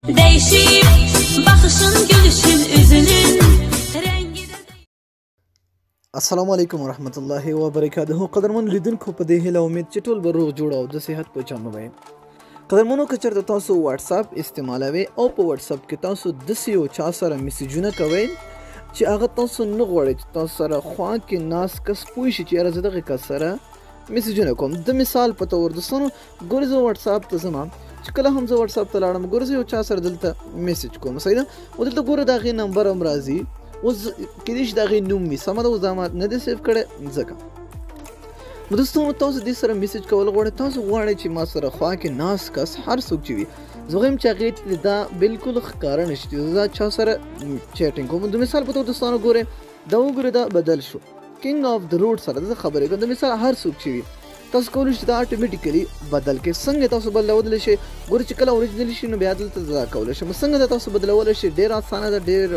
Değişip bakışın gülüşün üzünün rengi de السلام علیکم ورحمت الله وبرکاته. قدرمن لیدونکو په دې هیله امید چې ټول به روغ جوړ او د صحت په جامه وي. قدرمنو که چېرته تاسو واټساپ استعمالوئ او په واټساپ کې تاسو داسې یو چا سره میسیجونه کوئ چې هغه تاسو نه غواړئ چې تاسو سره خوا کې ناست کس پوه شي چې یاره زه دغه کس سره میسیجونه کوم. د مثال په طور دوستانو ګورئ زه واټساپ ته ځم چې کله هم زه واټساپ ته لاړم ګورئ زه یو چا سره دلته میسیج کوم صحیح ده او دلته ګوره د هغې نمبر هم راځي اوس کېدای شي د هغې نوم وي سمه ده اوس دا ما نه دی سیف کړی ځکه نو دوستانو تاسو دې سره میسیج کول غواړئ تاسو غواړئ چې ما سره خوا کې ناست کس هر څوک چې وي زه غواړم چې هغې ته دا بالکل ښکاره نه شي چې زه چا سره چیټینګ کوم. د مثال په توګه دوستانو ګورئ دا وګورئ دا بدل شو کینګ آف د روډ سره زه خبرې کوم. د مثال هر څوک چې وي تاسو کولی شئ دا اټومیټیکلي بدل کړئ. څنګه تاسو بدلولی شئ ګورئ چې کله اوریجنل شي نو بیا دلته دا کولی شم. څنګه دا تاسو بدلولی شئ ډېر اسانه ده ډېر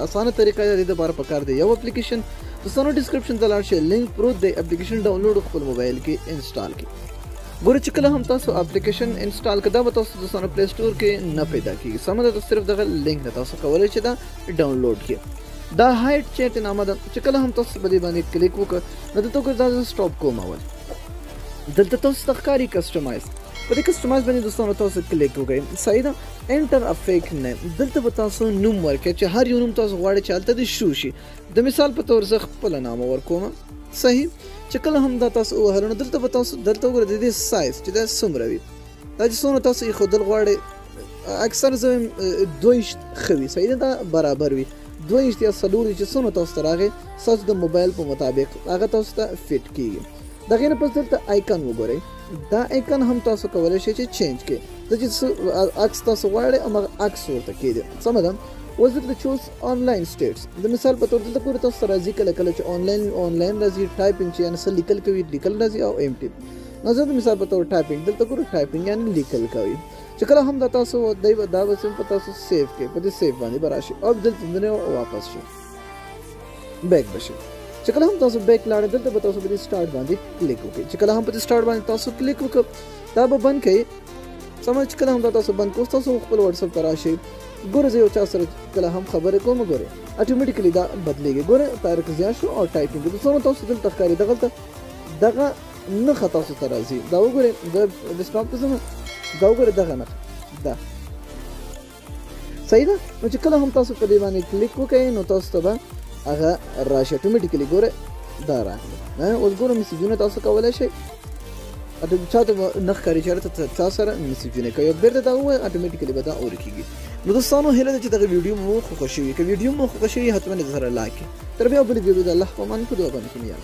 اسانه طریقه ده. د دې لپاره پکار دی یو اپلیکیشن دوستانو ډسکرپشن ته لاړ شئ لینک پروت دی اپلیکیشن ډاونلوډ خپل موبایل کې انسټال کړئ. ګورئ چې کله هم تاسو اپلیکیشن انسټال کړئ دا به تاسو دوستانو پلی سټور کې نه پیدا کېږي سمه ده. صرف دغه لینک نه تاسو کولی چې دا ډاونلوډ کړئ. دا هایټ چیټ نامه ده چې کله هم تاسو په دې باندې کلیک وکړئ نو دلته ګورئ دا زه سټاپ کوم اول دلته تاسو ته ښکاري کسټمایز په دې کسټمایز باندې دوستانو تاسو کلیک وکړئ صحیح ده. انټر ا فیک نیم دلته به تاسو نوم ورکړئ چې هر یو نوم تاسو غواړئ چې هلته دې شو شي. د مثال په طور زه خپله نامه ورکوم صحیح چې کله هم دا تاسو ووهلو نو دلته به تاسو دلته وګورئ د دې سایز چې دا څومره وي دا چې څومره تاسو ایښودل غواړئ اکثر زه وایم 2 ښه وي صحیح ده دا برابر وي 2 یا 4 چې څومره تاسو ته راغی ستاسو د موبایل په مطابق هغه تاسو ته فټ کېږي. د هغې نه پس دلته آیکن وګورئ دا آیکن هم تاسو کولی شئ چې چینج کړئ. زه چې عکس تاسو غواړئ هماغه عکس ورته کېږدئ سمه ده. اوس دلته چوز آنلاین سټیټس د مثال په طور دلته ګورئ تاسو ته راځي کله کله چې آنلاین راځي ټایپینګ چې یعنې څه لیکل کوي لیکل راځي او امټي نو زه د مثال په طور ټایپینګ دلته ګورئ ټایپینګ یعنې لیکل کوي چې کله هم دا تاسو دا به په تاسو سیف کړئ په دې سیف باندې به راشي او دلته نه واپس شي بیک به شي. چې کله هم تاسو بیک لاړئ دلته به تاسو په دې سټارټ باندې کلیک وکړئ. چې کله هم په دې سټارټ باندې تاسو کلیک وکړئ دا به بند کړئ سمه. چې کله هم دا تاسو بند کړئ تاسو خپل واټساپ ته راشئ ګورئ زه یو چا سره کله هم خبرې کوم ګورئ اټومیټیکلي دا بدلېږي ګورئ تاریخ زیات شو او ټایپینګ دوستانو تاسو دلته ښکاري دغه نښه تاسو ته راځي دا وګورئ د ډیسکټاپ ته ځم دا وګورئ دغه نښه دا صحیح ده. نو چې کله هم تاسو په دې باندې کلیک وکړئ نو تاسو ته به هغه راشي اټومیټیکلي ګوره دا راغلی اوس ګوره میسیجونه تاسو کولی شئ چا ته نه ښکاري چې هلته چا سره میسیجونه کوي او بېرته دا ووایه اټومیټیکلي به دا ورکېږي. نو دوستانو هیله ده چې دغه ویډیو مو خوښه شوي که ویډیو مو خوښه شوي حتما یې سره لایک کړئ. تر بیا بلې ویډیو د الله په امان په دعا باندې کې مې یاد